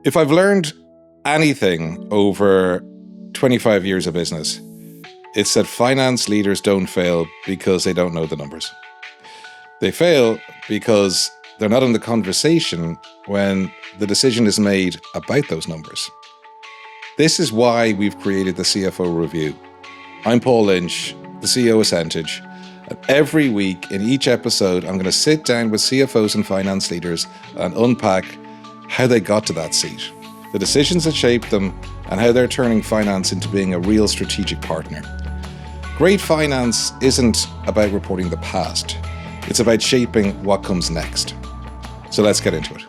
If I've learned anything over 25 years of business, it's that finance leaders don't fail because they don't know the numbers. They fail because they're not in the conversation when the decision is made about those numbers. This is why we've created the CFO Review. I'm Paul Lynch, the CEO of Centage, and every week in each episode, I'm going to sit down with CFOs and finance leaders and unpack how they got to that seat, the decisions that shaped them, and how they're turning finance into being a real strategic partner. Great finance isn't about reporting the past. It's about shaping what comes next. So let's get into it.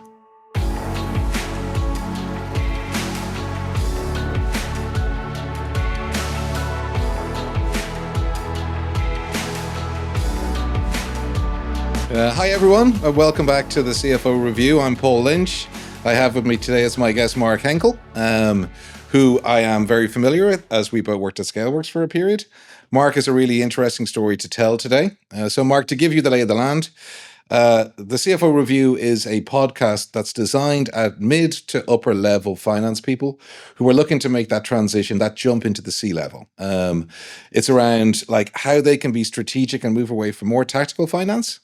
Hi everyone, and welcome back to the CFO Review. I'm Paul Lynch. I have with me today as my guest Mark Heinkel, who I am very familiar with as we both worked at Scaleworks for a period. Mark has a really interesting story to tell today. So Mark, to give you the lay of the land, the CFO Review is a podcast that's designed at mid to upper level finance people who are looking to make that transition, that jump into the C-level. It's around like how they can be strategic and move away from more tactical finance.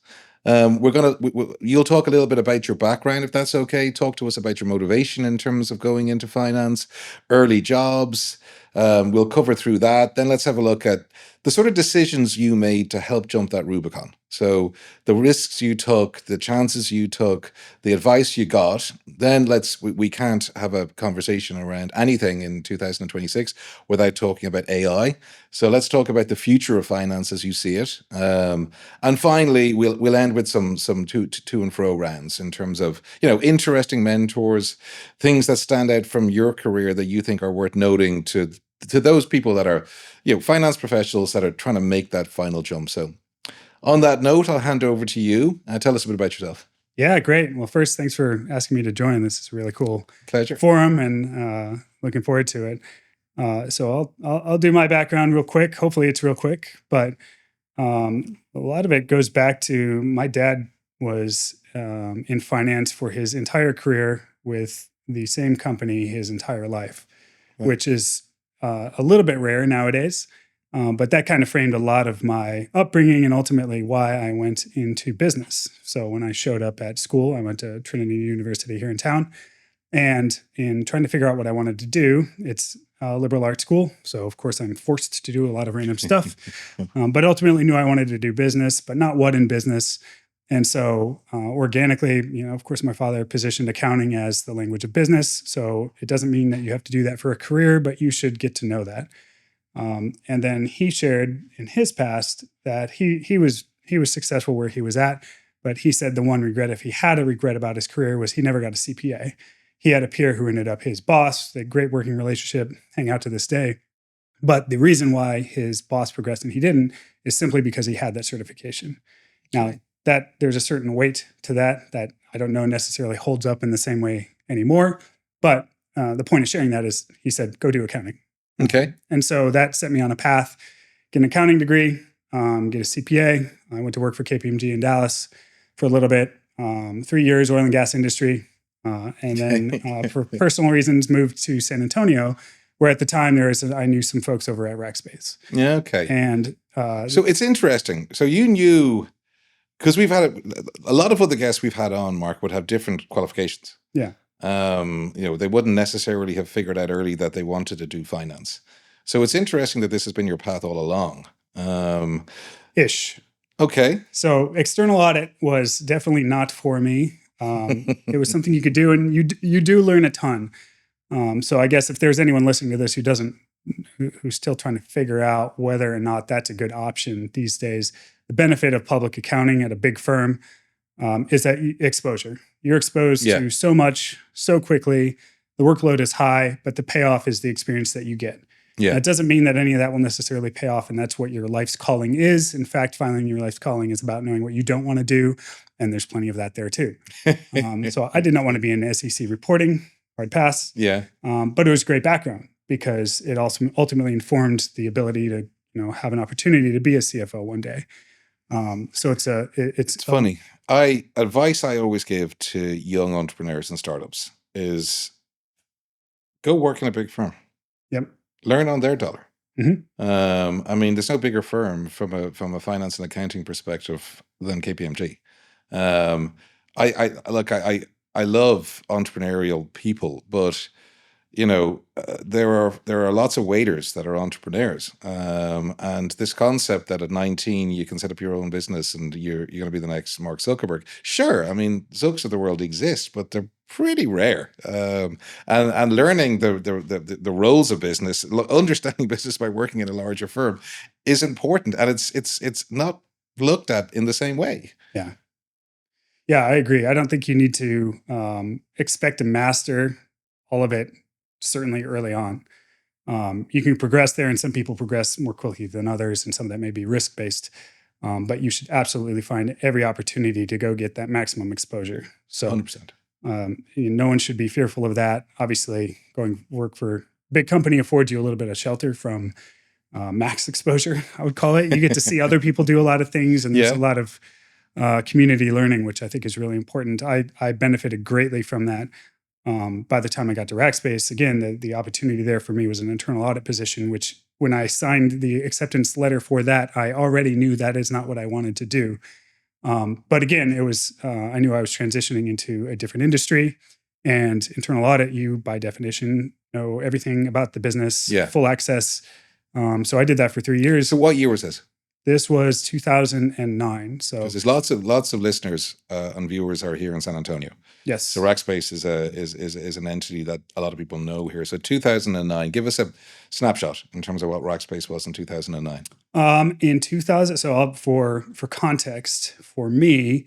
You'll talk a little bit about your background, if that's okay. Talk to us about your motivation in terms of going into finance, early jobs. We'll cover through that. Then let's have a look at the sort of decisions you made to help jump that Rubicon. So the risks you took, the chances you took, the advice you got. Then we can't have a conversation around anything in 2026 without talking about AI. So let's talk about the future of finance as you see it. And finally, we'll end with some to and fro rounds in terms of, interesting mentors, things that stand out from your career that you think are worth noting to those people that are, finance professionals that are trying to make that final jump. So on that note, I'll hand over to you. Tell us a bit about yourself. Yeah, great. Well, first, thanks for asking me to join. This is a really cool Pleasure. Forum, and looking forward to it. So I'll do my background real quick. Hopefully it's real quick, but a lot of it goes back to my dad was in finance for his entire career with the same company his entire life, Right. which is a little bit rare nowadays. But that kind of framed a lot of my upbringing and ultimately why I went into business. So when I showed up at school, I went to Trinity University here in town. And in trying to figure out what I wanted to do, it's a liberal arts school. So of course I'm forced to do a lot of random stuff, but ultimately knew I wanted to do business, but not what in business. And so organically, of course, my father positioned accounting as the language of business. So it doesn't mean that you have to do that for a career, but you should get to know that. And then he shared in his past that he was successful where he was at, but he said the one regret, if he had a regret about his career, was he never got a CPA. He had a peer who ended up his boss. They had a great working relationship, hang out to this day. But the reason why his boss progressed and he didn't is simply because he had that certification. Now, that there's a certain weight to that I don't know necessarily holds up in the same way anymore. But the point of sharing that is he said, go do accounting. Okay. And so that set me on a path, get an accounting degree, get a CPA. I went to work for KPMG in Dallas for a little bit, 3 years, oil and gas industry. And then for personal reasons, moved to San Antonio, where at the time I knew some folks over at Rackspace. Yeah. Okay. And so it's interesting. So you knew, because we've had a lot of other guests we've had on, Mark, would have different qualifications. Yeah. They wouldn't necessarily have figured out early that they wanted to do finance. So it's interesting that this has been your path all along. Ish. Okay. So external audit was definitely not for me. It was something you could do, and you do learn a ton. So I guess if there's anyone listening to this who's still trying to figure out whether or not that's a good option these days, the benefit of public accounting at a big firm is that exposure. You're exposed to so much so quickly. The workload is high, but the payoff is the experience that you get. Yeah. That doesn't mean that any of that will necessarily pay off, and that's what your life's calling is. In fact, finding your life's calling is about knowing what you don't want to do, and there's plenty of that there too. So I did not want to be in SEC reporting. Hard pass. Yeah. But it was great background because it also ultimately informed the ability to have an opportunity to be a CFO one day. So it's funny. Advice I always give to young entrepreneurs and startups is go work in a big firm. Yep. Learn on their dollar. Mhm. I mean, there's no bigger firm from a finance and accounting perspective than KPMG. I love entrepreneurial people, but there are lots of waiters that are entrepreneurs, and this concept that at 19 you can set up your own business and you're going to be the next Mark Zuckerberg. Sure, I mean, Zucks of the world exist, but they're pretty rare. And learning the roles of business, understanding business by working in a larger firm, is important, and it's not looked at in the same way. Yeah. Yeah, I agree. I don't think you need to expect to master all of it, certainly early on. You can progress there, and some people progress more quickly than others, and some of that may be risk based. But you should absolutely find every opportunity to go get that maximum exposure. So, 100%. no one should be fearful of that. Obviously, going work for a big company affords you a little bit of shelter from max exposure, I would call it. You get to see other people do a lot of things, and there's Yeah. a lot of community learning, which I think is really important. I benefited greatly from that. By the time I got to Rackspace, again, the opportunity there for me was an internal audit position, which when I signed the acceptance letter for that, I already knew that is not what I wanted to do. But again, it was I knew I was transitioning into a different industry, and internal audit, you by definition know everything about the business, Yeah. full access. So I did that for 3 years. So what year was this? This was 2009. So Because there's lots of listeners and viewers are here in San Antonio. yes. So Rackspace is an entity that a lot of people know here. So 2009, give us a snapshot in terms of what Rackspace was in 2009. In 2000, for context, for me,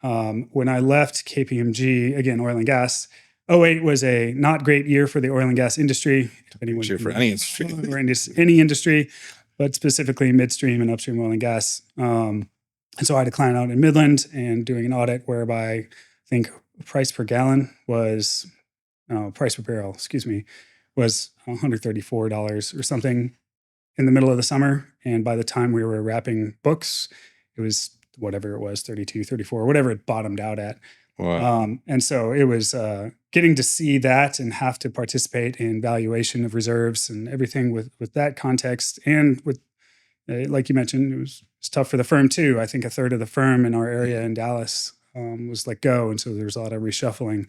when I left KPMG, again, oil and gas, '08 was a not great year for the oil and gas industry. If anyone Sure, for any industry. or any industry, but specifically midstream and upstream oil and gas. And so I had a client out in Midland and doing an audit whereby I think price per barrel, was $134 or something in the middle of the summer. And by the time we were wrapping books, it was whatever it was, 32, 34, whatever it bottomed out at. Wow. And so it was getting to see that and have to participate in valuation of reserves and everything with that context. And with, like you mentioned, it was tough for the firm too. I think a third of the firm in our area in Dallas was let go. And so there was a lot of reshuffling,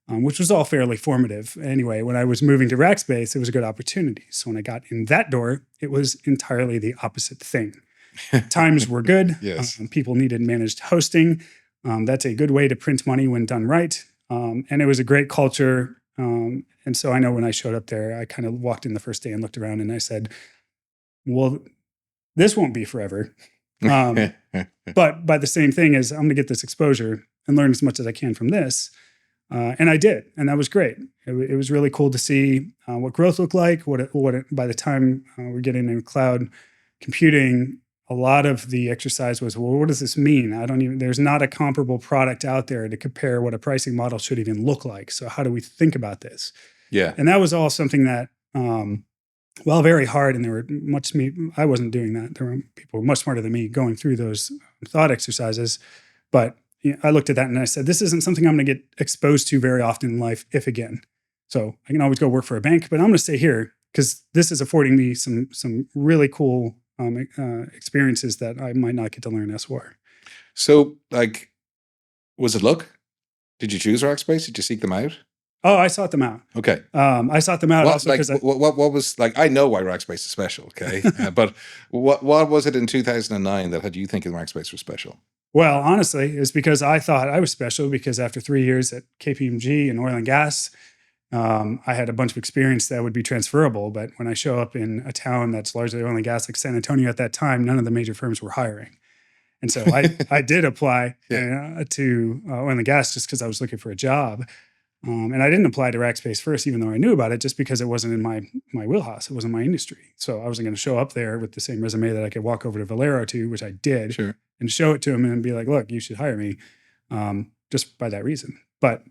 which was all fairly formative. Anyway, when I was moving to Rackspace, it was a good opportunity. So when I got in that door, it was entirely the opposite thing. Times were good. Yes. People needed managed hosting. That's a good way to print money when done right. And it was a great culture. And so I know when I showed up there, I kind of walked in the first day and looked around and I said, well, this won't be forever. But by the same thing as I'm going to get this exposure and learn as much as I can from this. And I did. And that was great. It was really cool to see what growth looked like. By the time we're getting into cloud computing, a lot of the exercise was, well, what does this mean? There's not a comparable product out there to compare what a pricing model should even look like. So how do we think about this? Yeah. And that was all something that, very hard. And I wasn't doing that. There were people much smarter than me going through those thought exercises. But I looked at that and I said, this isn't something I'm going to get exposed to very often in life, if again. So I can always go work for a bank, but I'm going to stay here because this is affording me some really cool experiences that I might not get to learn elsewhere. So, was it luck? Did you choose Rackspace? Did you seek them out? Oh, I sought them out. Okay. I sought them out also because what was I know why Rackspace is special, okay? But what was it in 2009 that had you thinking Rackspace was special? Well, honestly, it's because I thought I was special because after 3 years at KPMG and oil and gas, I had a bunch of experience that would be transferable. But when I show up in a town that's largely oil and gas, like San Antonio at that time, none of the major firms were hiring. And so I did apply to oil and gas just because I was looking for a job. And I didn't apply to Rackspace first, even though I knew about it, just because it wasn't in my wheelhouse. It wasn't my industry. So I wasn't going to show up there with the same resume that I could walk over to Valero to, which I did, Sure. and show it to him and be like, look, you should hire me just by that reason. But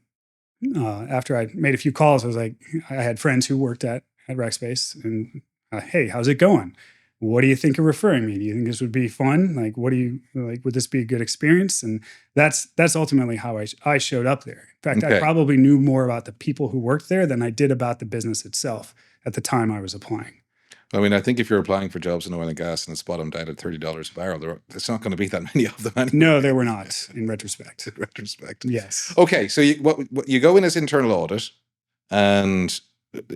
after I made a few calls, I was like, I had friends who worked at Rackspace and, hey, how's it going? what do you think of referring me? Do you think this would be fun? Like, what do you like? Would this be a good experience? And that's ultimately how I showed up there. In fact, I Okay. probably knew more about the people who worked there than I did about the business itself at the time I was applying. I mean, I think if you're applying for jobs in oil and gas and it's bottomed out at $30 a barrel, there's not going to be that many of them anyway. No, there were not, in retrospect. In retrospect. Yes. Okay, so what you go in as internal audit, and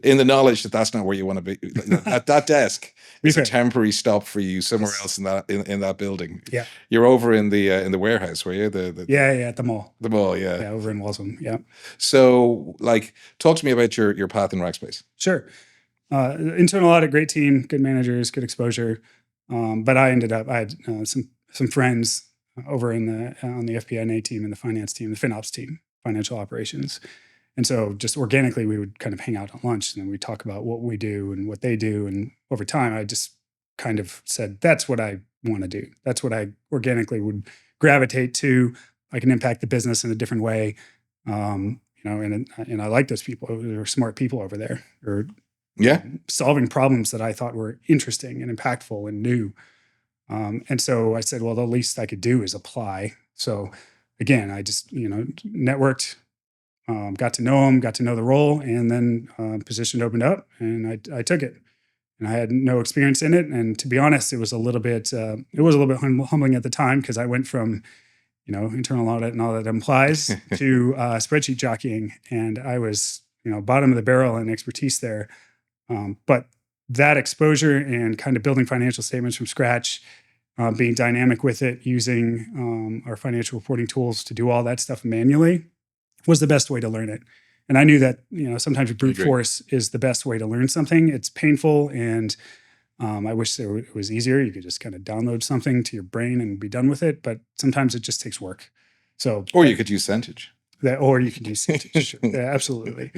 in the knowledge that that's not where you want to be. At that desk is a temporary stop for you somewhere else in that building. Yeah. You're over in the warehouse, were you? Yeah, at the mall. The mall, yeah. Yeah, over in Waltham. Yeah. So, like, talk to me about your path in Rackspace. Sure. Internal audit, great team, good managers, good exposure. But I had some friends over on the FP&A team and the finance team, the FinOps team, financial operations. And so just organically, we would kind of hang out at lunch and then we'd talk about what we do and what they do. And over time, I just kind of said, that's what I want to do. That's what I organically would gravitate to. I can impact the business in a different way. And I like those people. They were smart people over there. Or solving problems that I thought were interesting and impactful and new. And so I said, well, the least I could do is apply. So again, I just, networked, got to know them, got to know the role, and then position opened up and I took it. And I had no experience in it. And to be honest, it was a little bit humbling at the time because I went from, internal audit and all that implies to spreadsheet jockeying. And I was, bottom of the barrel in expertise there. But that exposure and kind of building financial statements from scratch, being dynamic with it, using our financial reporting tools to do all that stuff manually was the best way to learn it. And I knew that, sometimes brute force is the best way to learn something. It's painful. And I wish it was easier. You could just kind of download something to your brain and be done with it. But sometimes it just takes work. Or you could use Centage. Or you could use Centage. Sure. Yeah, absolutely.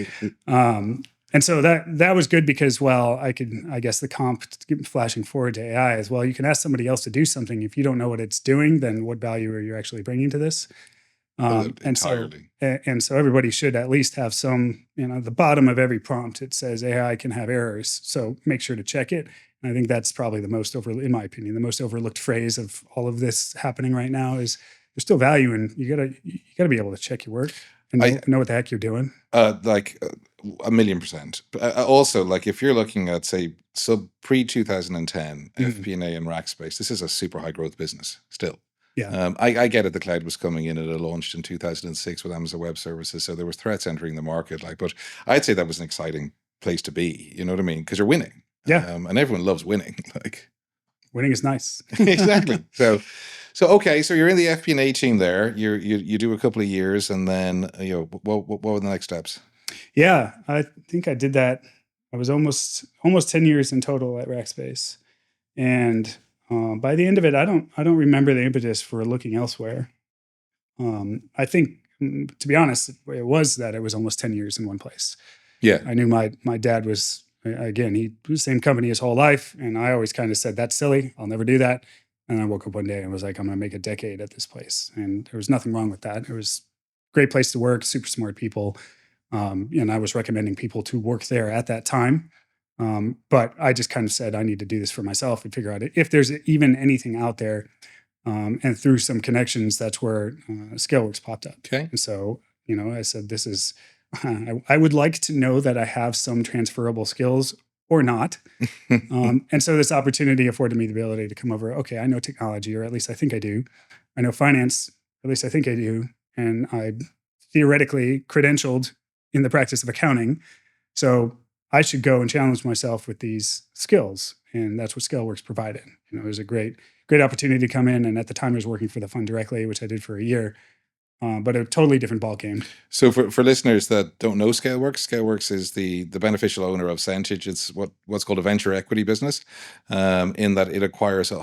And so that was good because, I guess the comp flashing forward to AI is, you can ask somebody else to do something. If you don't know what it's doing, then what value are you actually bringing to this? And so everybody should at least have some, the bottom of every prompt, it says AI can have errors. So make sure to check it. And I think that's probably in my opinion, the most overlooked phrase of all of this happening right now is there's still value in you gotta be able to check your work and know what the heck you're doing. 1,000,000%. But also, like, if you're looking at, say, pre-2010 FP&A and Rackspace, this is a super high growth business still. Yeah. I get it. The cloud was coming in and it launched in 2006 with Amazon Web Services. So there was threats entering the market. But I'd say that was an exciting place to be. You know what I mean? Because you're winning. Yeah. And everyone loves winning. Winning is nice. Exactly. So okay. So you're in the FP&A team there. You do a couple of years, and then what were the next steps? Yeah, I think I did that. I was almost 10 years in total at Rackspace, and by the end of it, I don't remember the impetus for looking elsewhere. I think, to be honest, it was that it was almost 10 years in one place. Yeah, I knew my dad was, again, he was the same company his whole life, and I always kind of said, that's silly, I'll never do that. And I woke up one day and was like, I'm going to make a decade at this place, and there was nothing wrong with that. It was a great place to work, super smart people. And I was recommending people to work there at that time. But I just kind of said, I need to do this for myself and figure out if there's even anything out there. And through some connections, that's where ScaleWorks popped up. Okay. And so, I said, this is, I would like to know that I have some transferable skills or not. And so this opportunity afforded me the ability to come over. Okay, I know technology, or at least I think I do. I know finance, or at least I think I do. And I theoretically credentialed in the practice of accounting. So I should go and challenge myself with these skills. And that's what ScaleWorks provided. It was a great opportunity to come in. And at the time I was working for the fund directly, which I did for a year, but a totally different ballgame. So for listeners that don't know ScaleWorks is the beneficial owner of Centage. It's what's called a venture equity business, in that it acquires,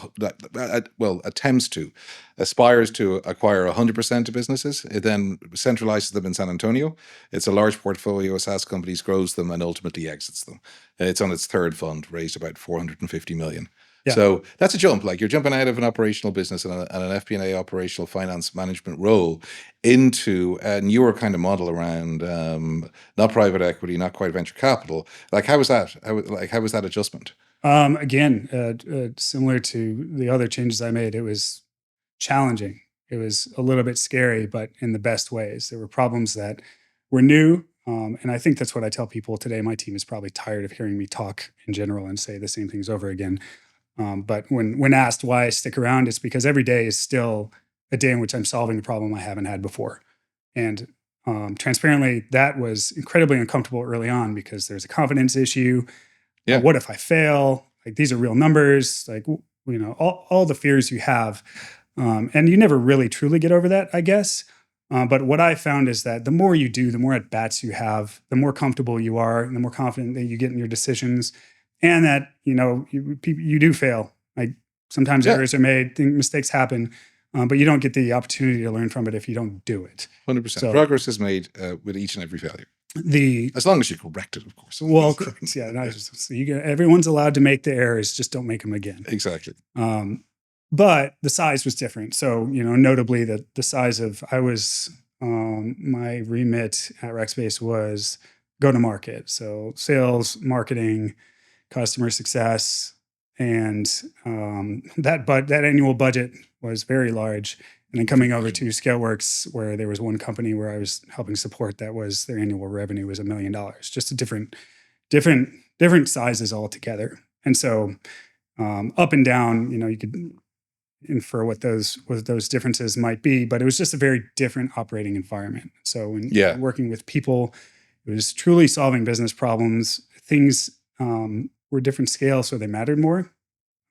aspires to acquire 100% of businesses. It then centralizes them in San Antonio. It's a large portfolio of SaaS companies, grows them, and ultimately exits them. It's on its third fund, raised about $450 million. Yeah. So that's a jump. Like, you're jumping out of an operational business and an FP&A operational finance management role into a newer kind of model around not private equity, not quite venture capital. Like, how was that? How was that adjustment? Again, similar to the other changes I made, it was challenging. It was a little bit scary, but in the best ways. There were problems that were new. And I think that's what I tell people today. My team is probably tired of hearing me talk in general and say the same things over again. But when asked why I stick around, it's because every day is still a day in which I'm solving a problem I haven't had before. And transparently, that was incredibly uncomfortable early on because there's a confidence issue. Yeah. What if I fail? Like these are real numbers. Like all the fears you have, and you never really truly get over that, I guess. But what I found is that the more you do, the more at bats you have, the more comfortable you are, and the more confident that you get in your decisions, and that you do fail. Like sometimes errors are made, mistakes happen, but you don't get the opportunity to learn from it if you don't do it. 100%. So, progress is made with each and every failure. As long as you correct it, of course. Well, correct. Yeah. So everyone's allowed to make the errors, just don't make them again. Exactly. But the size was different. So, notably the size of, my remit at Rackspace was go to market. So sales, marketing, customer success, and that annual budget was very large. And then coming over to ScaleWorks, where there was one company where I was helping support that was their annual revenue was $1 million, just a different sizes altogether. And so up and down, you could infer what those differences might be, but it was just a very different operating environment. So when working with people, it was truly solving business problems. Things were different scale, so they mattered more.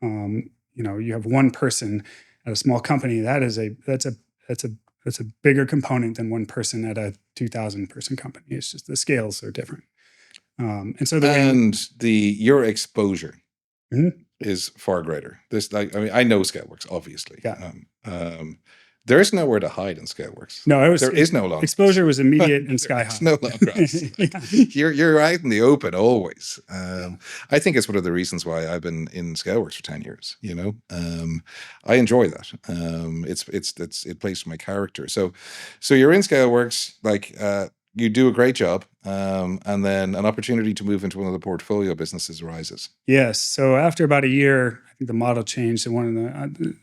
You have one person at a small company. That's a bigger component than one person at a 2,000 person company. It's just the scales are different. And so your exposure is far greater. I know ScaleWorks, obviously. Yeah. There is nowhere to hide in ScaleWorks. No, there is no long exposure was immediate and sky high. No long grass. You're out in the open always. I think it's one of the reasons why I've been in ScaleWorks for 10 years. I enjoy that. It plays to my character. So you're in ScaleWorks, you do a great job, and then an opportunity to move into one of the portfolio businesses arises. Yes. So after about a year, I think the model changed, and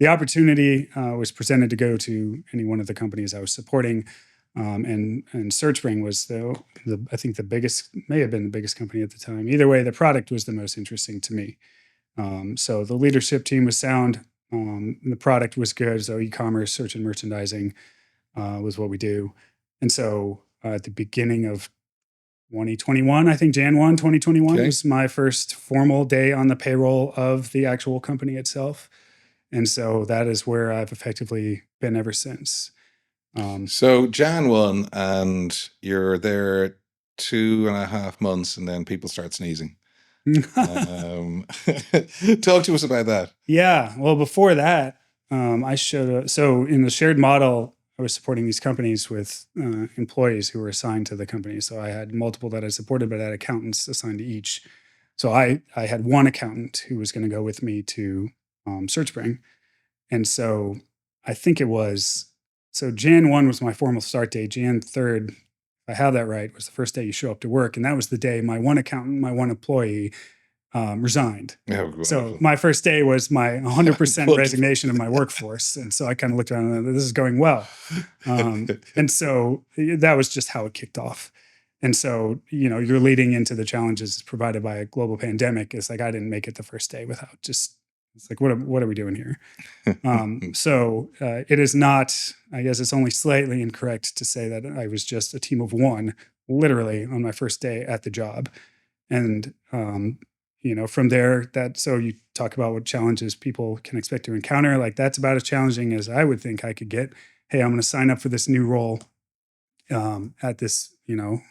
the opportunity was presented to go to any one of the companies I was supporting, and SearchSpring was I think may have been the biggest company at the time. Either way, the product was the most interesting to me. So the leadership team was sound, the product was good. So e-commerce, search and merchandising was what we do. And so at the beginning of 2021, I think Jan 1, 2021 was my first formal day on the payroll of the actual company itself. And so that is where I've effectively been ever since. So Jan 1, and you're there 2.5 months, and then people start sneezing. Talk to us about that. Yeah. Well, before that, I showed up. So in the shared model, I was supporting these companies with employees who were assigned to the company. So I had multiple that I supported, but I had accountants assigned to each. So I had one accountant who was going to go with me to SearchSpring. And so I think so Jan 1 was my formal start date. Jan 3rd, if I have that right, was the first day you show up to work. And that was the day my one accountant, my one employee resigned. So my first day was my 100% resignation of my workforce. And so I kind of looked around and this is going well. And so that was just how it kicked off. And so, you're leading into the challenges provided by a global pandemic. It's like, I didn't make it the first day without just, it's like, what are we doing here? So it is not, I guess it's only slightly incorrect to say that I was just a team of one, literally on my first day at the job. And, from there, so you talk about what challenges people can expect to encounter. Like that's about as challenging as I would think I could get. Hey, I'm going to sign up for this new role at this,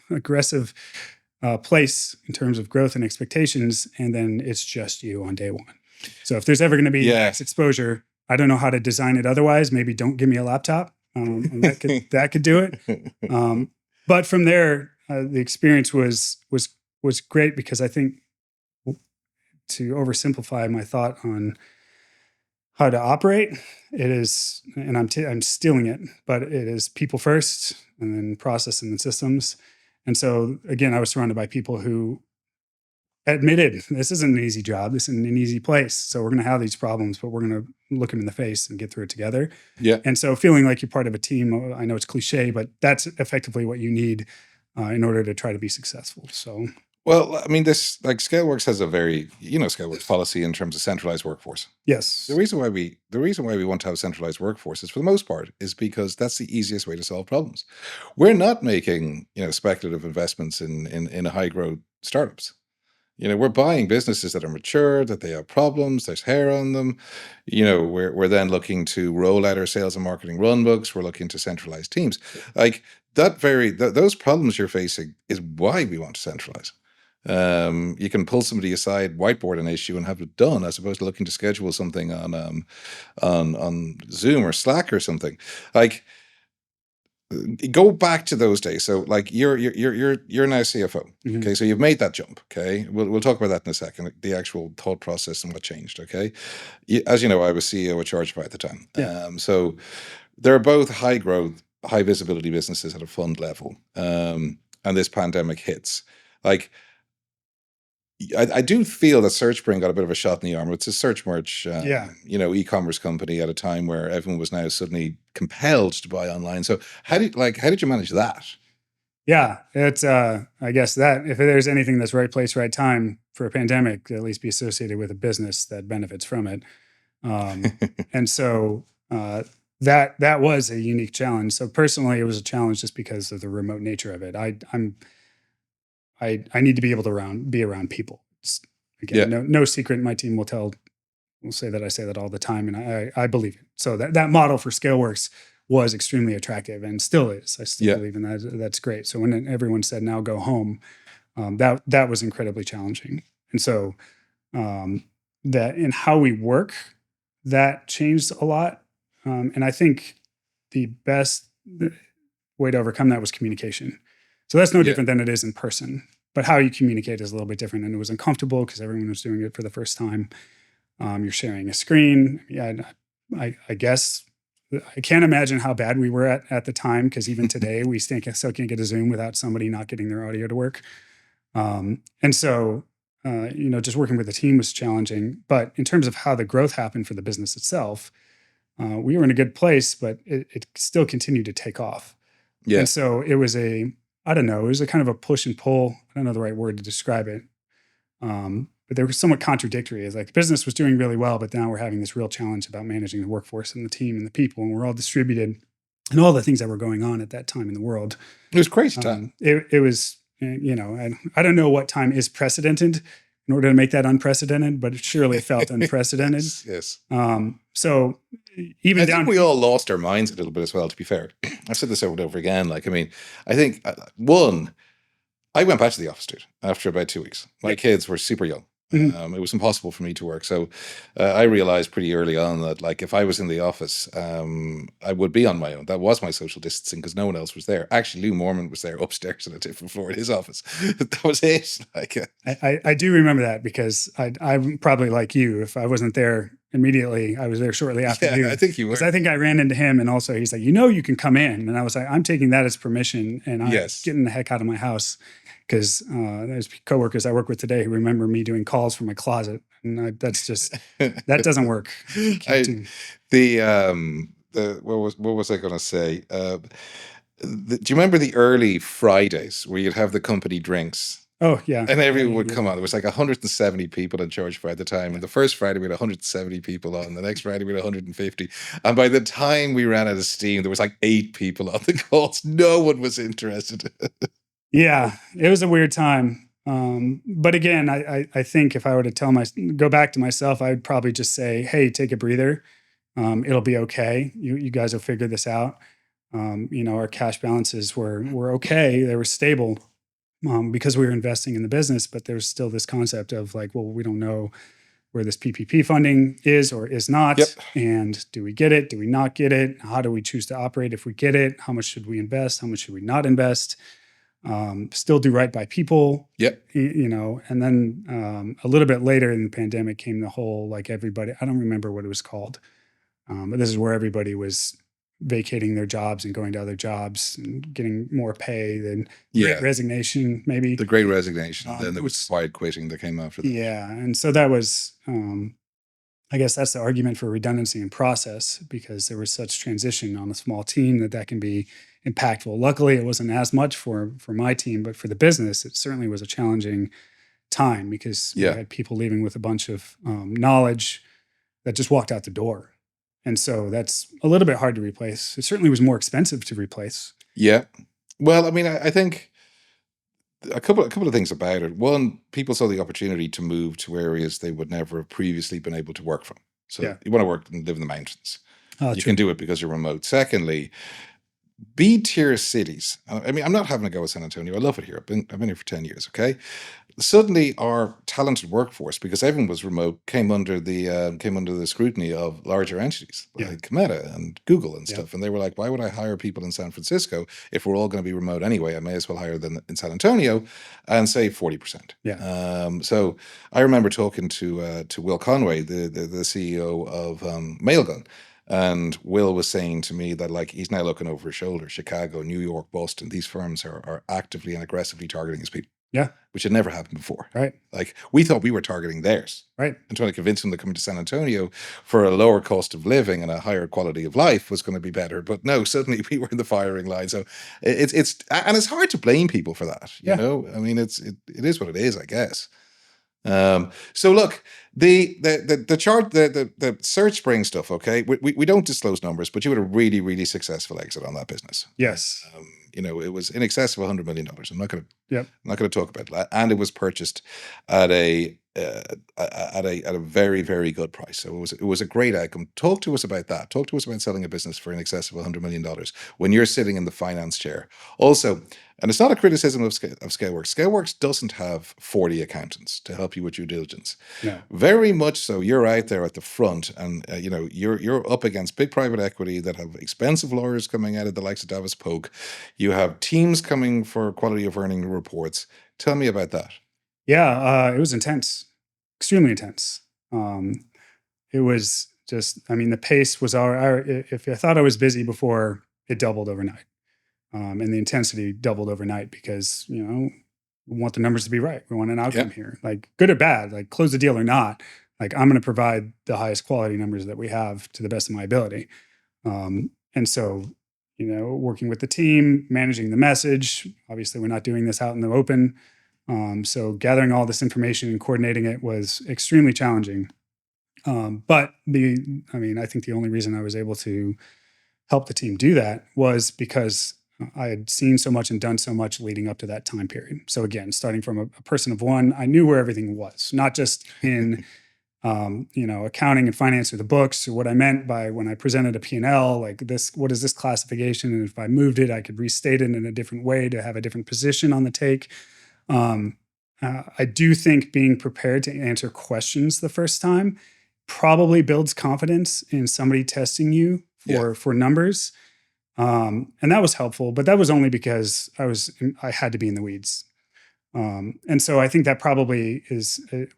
aggressive place in terms of growth and expectations. And then it's just you on day one. So if there's ever going to be exposure, I don't know how to design it otherwise. Maybe don't give me a laptop. And that could do it. But from there, the experience was great because I think, to oversimplify my thought on how to operate, it is, and I'm stealing it, but it is people first, and then process, and then systems. And so again, I was surrounded by people who admitted this isn't an easy job. This isn't an easy place. So we're going to have these problems, but we're going to look them in the face and get through it together. Yeah. And so feeling like you're part of a team, I know it's cliche, but that's effectively what you need in order to try to be successful. So, Well, I mean, this like Scaleworks has a very, Scaleworks policy in terms of centralized workforce. yes. The reason why we want to have centralized workforces for the most part is because that's the easiest way to solve problems. We're not making, speculative investments in high growth startups. We're buying businesses that are mature, that they have problems, there's hair on them. We're then looking to roll out our sales and marketing runbooks. We're looking to centralize teams. Like those problems you're facing is why we want to centralize. You can pull somebody aside, whiteboard an issue, and have it done, as opposed to looking to schedule something on Zoom or Slack or something. Like, go back to those days. So, like, you're now CFO. Mhm. Okay, so you've made that jump. Okay, we'll talk about that in a second. The actual thought process and what changed. Okay, as you know, I was CEO at Chargebot at the time. Yeah. So they're both high growth, high visibility businesses at a fund level. And this pandemic hits. Like, I do feel that SearchSpring got a bit of a shot in the arm. It's a search merch, e-commerce company at a time where everyone was now suddenly compelled to buy online. So how did you manage that? Yeah, it's I guess that if there's anything that's right place, right time for a pandemic, at least be associated with a business that benefits from it. And so that was a unique challenge. So personally, it was a challenge just because of the remote nature of it. I need to be able to be around people. Again, no secret. My team will say that I say that all the time, and I believe it. So that model for Scaleworks was extremely attractive and still is. I still believe in that. That's great. So when everyone said now go home, that was incredibly challenging. And so that in how we work, that changed a lot. And I think the best way to overcome that was communication. So that's no different than it is in person, but how you communicate is a little bit different. And it was uncomfortable because everyone was doing it for the first time. You're sharing a screen. Yeah, I guess I can't imagine how bad we were at the time, because even today we still can't get a Zoom without somebody not getting their audio to work. And so, just working with the team was challenging. But in terms of how the growth happened for the business itself, we were in a good place, but it still continued to take off. Yeah. And so it was it was a kind of a push and pull. I don't know the right word to describe it. But they were somewhat contradictory. It's like the business was doing really well, but now we're having this real challenge about managing the workforce and the team and the people, and we're all distributed and all the things that were going on at that time in the world. It was crazy time. It was, I don't know what time is precedented in order to make that unprecedented, but it surely felt unprecedented. Yes. So even I think we all lost our minds a little bit as well, to be fair. I've said this over and over again. Like, I mean, I think I went back to the office, dude, after about 2 weeks. My kids were super young. It was impossible for me to work. So I realized pretty early on that, like, if I was in the office, I would be on my own. That was my social distancing, because no one else was there. Actually, Lou Mormon was there upstairs on a different floor in his office. That was it. Like, I do remember that, because I'm probably like you. If I wasn't there immediately, I was there shortly after you. I think you were. I think I ran into him, and also he's like, you can come in. And I was like, I'm taking that as permission, and I'm getting the heck out of my house. Because there's coworkers I work with today who remember me doing calls from my closet, and that's just that doesn't work. What was I going to say? Do you remember the early Fridays where you'd have the company drinks? Oh yeah, and everyone would come on. There was like 170 people in charge by the time. And the first Friday we had 170 people on. The next Friday we had 150. And by the time we ran out of steam, there was like 8 people on the calls. No one was interested. Yeah, it was a weird time. But again, I think if I were to go back to myself, I would probably just say, hey, take a breather. It'll be okay. You guys will figure this out. Our cash balances were okay. They were stable because we were investing in the business, but there's still this concept of like, well, we don't know where this PPP funding is or is not. Yep. And do we get it? Do we not get it? How do we choose to operate if we get it? How much should we invest? How much should we not invest? Still do right by people. Yep. And then a little bit later in the pandemic came the whole, like, everybody, I don't remember what it was called, but this is where everybody was vacating their jobs and going to other jobs and getting more pay, then Yeah. resignation, maybe. The Great Resignation. Then there was Which, quiet quitting that came after that. yeah. And so that was, I guess that's the argument for redundancy in process, because there was such transition on a small team that can be impactful. Luckily, it wasn't as much for my team, but for the business, it certainly was a challenging time, because we had people leaving with a bunch of knowledge that just walked out the door. And so that's a little bit hard to replace. It certainly was more expensive to replace. Yeah. Well, I mean, I think a couple of things about it. One, people saw the opportunity to move to areas they would never have previously been able to work from. So you want to work and live in the mountains. You can do it because you're remote. Secondly, B-tier cities. I mean, I'm not having a go at San Antonio. I love it here. I've been here for 10 years. Okay. Suddenly, our talented workforce, because everyone was remote, came under the scrutiny of larger entities like Meta and Google and stuff. And they were like, "Why would I hire people in San Francisco if we're all going to be remote anyway? I may as well hire them in San Antonio and save 40%." So I remember talking to Will Conway, the CEO of Mailgun. And Will was saying to me that, like, he's now looking over his shoulder. Chicago, New York, Boston, these firms are actively and aggressively targeting his people. Yeah. Which had never happened before. Right. Like, we thought we were targeting theirs. Right. And trying to convince them to come to San Antonio for a lower cost of living and a higher quality of life was going to be better. But no, suddenly we were in the firing line. So it's hard to blame people for that. You know, I mean, it is what it is, I guess. So look, the chart, the search spring stuff. Okay, we don't disclose numbers, but you had a really, really successful exit on that business. Yes. You know, it was in excess of $100 million. I'm not going to talk about that. And it was purchased at a very, very good price. So it was a great outcome. Talk to us about that. Talk to us about selling a business for in excess of $100 million when you're sitting in the finance chair. Also, and it's not a criticism of Scaleworks. Scaleworks doesn't have 40 accountants to help you with due diligence. No. Very much so. You're out there at the front, and you know, you're up against big private equity that have expensive lawyers coming out of the likes of Davis Polk. You have teams coming for quality of earning reports. Tell me about that. Yeah, it was intense, extremely intense. It was just, I mean, the pace was if I thought I was busy before, it doubled overnight. And the intensity doubled overnight because, you know, we want the numbers to be right. We want an outcome here, like good or bad, like close the deal or not. Like, I'm going to provide the highest quality numbers that we have to the best of my ability. And so, you know, working with the team, managing the message. Obviously, we're not doing this out in the open. So gathering all this information and coordinating it was extremely challenging. But I think the only reason I was able to help the team do that was because I had seen so much and done so much leading up to that time period. So again, starting from a person of one, I knew where everything was, not just in accounting and finance or the books, or what I meant by when I presented a P&L, like this, what is this classification? And if I moved it, I could restate it in a different way to have a different position on the take. I do think being prepared to answer questions the first time probably builds confidence in somebody testing you for numbers. And that was helpful, but that was only because I had to be in the weeds. And so I think that probably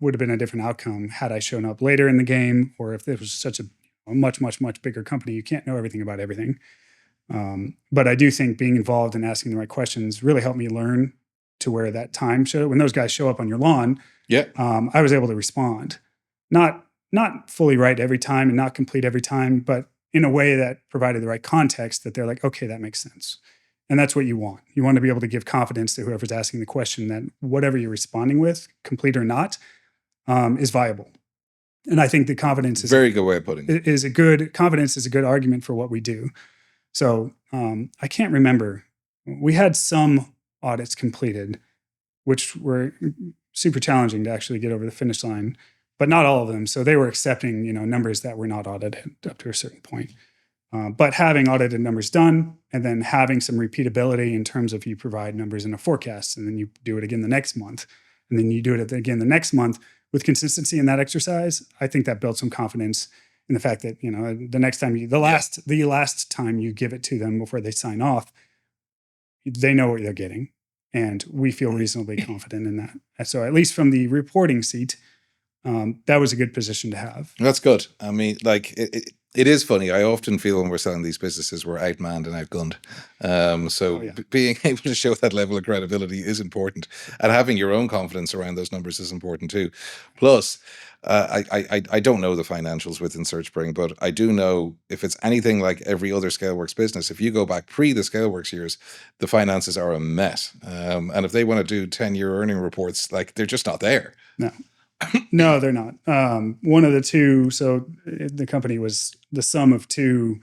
would have been a different outcome had I shown up later in the game, or if it was such a much, much, much bigger company. You can't know everything about everything. But I do think being involved and asking the right questions really helped me learn to where that time showed. When those guys show up on your lawn, I was able to respond. Not fully right every time and not complete every time, but in a way that provided the right context that they're like, okay, that makes sense. And that's what you want. You want to be able to give confidence to whoever's asking the question that whatever you're responding with, complete or not, is viable. And I think the confidence is very good way of putting it. Confidence is a good argument for what we do. So I can't remember. We had some audits completed, which were super challenging to actually get over the finish line, but not all of them. So they were accepting, numbers that were not audited up to a certain point. But having audited numbers done, and then having some repeatability in terms of you provide numbers in a forecast, and then you do it again the next month, and then you do it again the next month with consistency in that exercise, I think that built some confidence in the fact that, the next time the last time you give it to them before they sign off, they know what they're getting. And we feel reasonably confident in that. And so at least from the reporting seat, that was a good position to have. That's good. I mean, It is funny. I often feel when we're selling these businesses, we're outmanned and outgunned. Being able to show that level of credibility is important, and having your own confidence around those numbers is important too. Plus, I don't know the financials within SearchSpring, but I do know if it's anything like every other ScaleWorks business, if you go back pre the ScaleWorks years, the finances are a mess. And if they want to do 10-year earning reports, like they're just not there. No. No, they're not. One of the two, so the company was the sum of two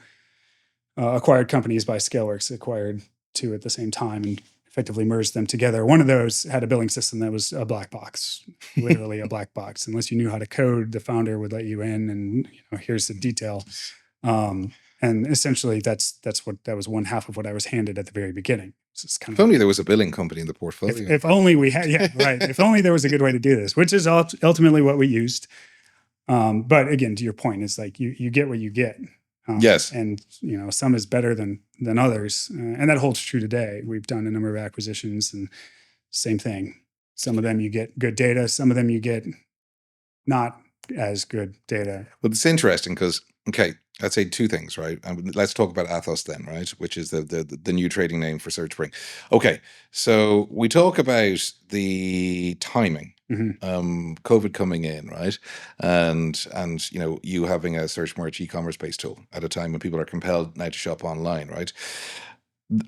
acquired companies by ScaleWorks, acquired two at the same time and effectively merged them together. One of those had a billing system that was a black box, literally a black box. Unless you knew how to code, the founder would let you in and here's the detail. And essentially that was one half of what I was handed at the very beginning. So it's kind if only there was a billing company in the portfolio. If only we had, yeah, right. If only there was a good way to do this, which is ultimately what we used. But again, to your point, it's like you get what you get. Yes. And some is better than others. And that holds true today. We've done a number of acquisitions and same thing. Some of them you get good data, some of them you get not as good data. But it's interesting because, okay, I'd say two things, right? Let's talk about Athos then, right? Which is the new trading name for SearchSpring. Okay, so we talk about the timing, COVID coming in, right? And you having a search merge e-commerce based tool at a time when people are compelled now to shop online, right?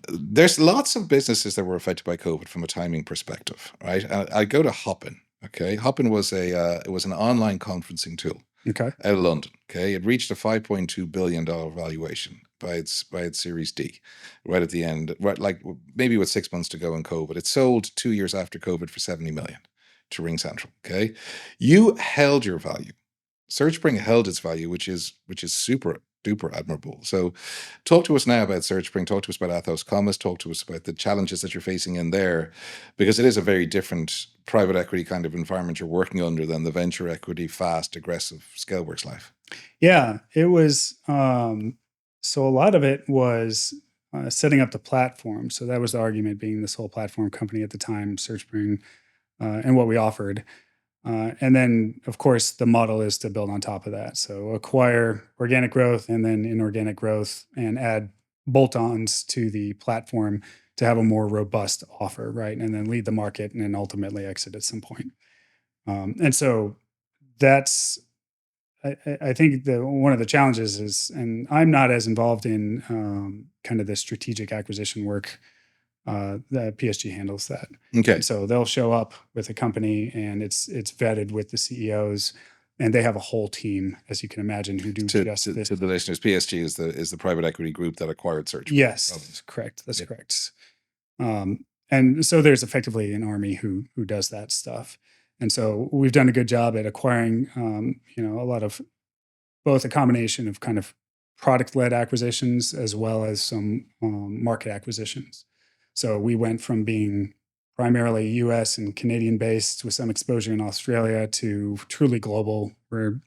There's lots of businesses that were affected by COVID from a timing perspective, right? And I go to Hopin. Okay, Hopin was it was an online conferencing tool. Okay. Out of London. Okay, it reached a $5.2 billion valuation by its Series D, right at the end, right, like maybe with 6 months to go in COVID. It sold 2 years after COVID for 70 million to Ring Central. Okay, you held your value. SearchSpring held its value, which is super duper admirable. So talk to us now about SearchSpring, talk to us about Athos Commerce, talk to us about the challenges that you're facing in there, because it is a very different private equity kind of environment you're working under than the venture equity, fast, aggressive ScaleWorks life. Yeah, it was. So a lot of it was setting up the platform. So that was the argument, being this whole platform company at the time, SearchSpring, and what we offered. And then, of course, the model is to build on top of that. So acquire organic growth and then inorganic growth and add bolt-ons to the platform to have a more robust offer, right? And then lead the market and then ultimately exit at some point. And so that's, I think one of the challenges is, and I'm not as involved in kind of the strategic acquisition work. The PSG handles that. Okay. So they'll show up with a company and it's vetted with the CEOs, and they have a whole team, as you can imagine, who do just this. To the listeners, PSG is the private equity group that acquired SearchSpring. Yes, that's correct. That's correct. And so there's effectively an army who does that stuff. And so we've done a good job at acquiring, a lot of both a combination of kind of product-led acquisitions as well as some market acquisitions. So we went from being primarily US and Canadian based with some exposure in Australia to truly global. We're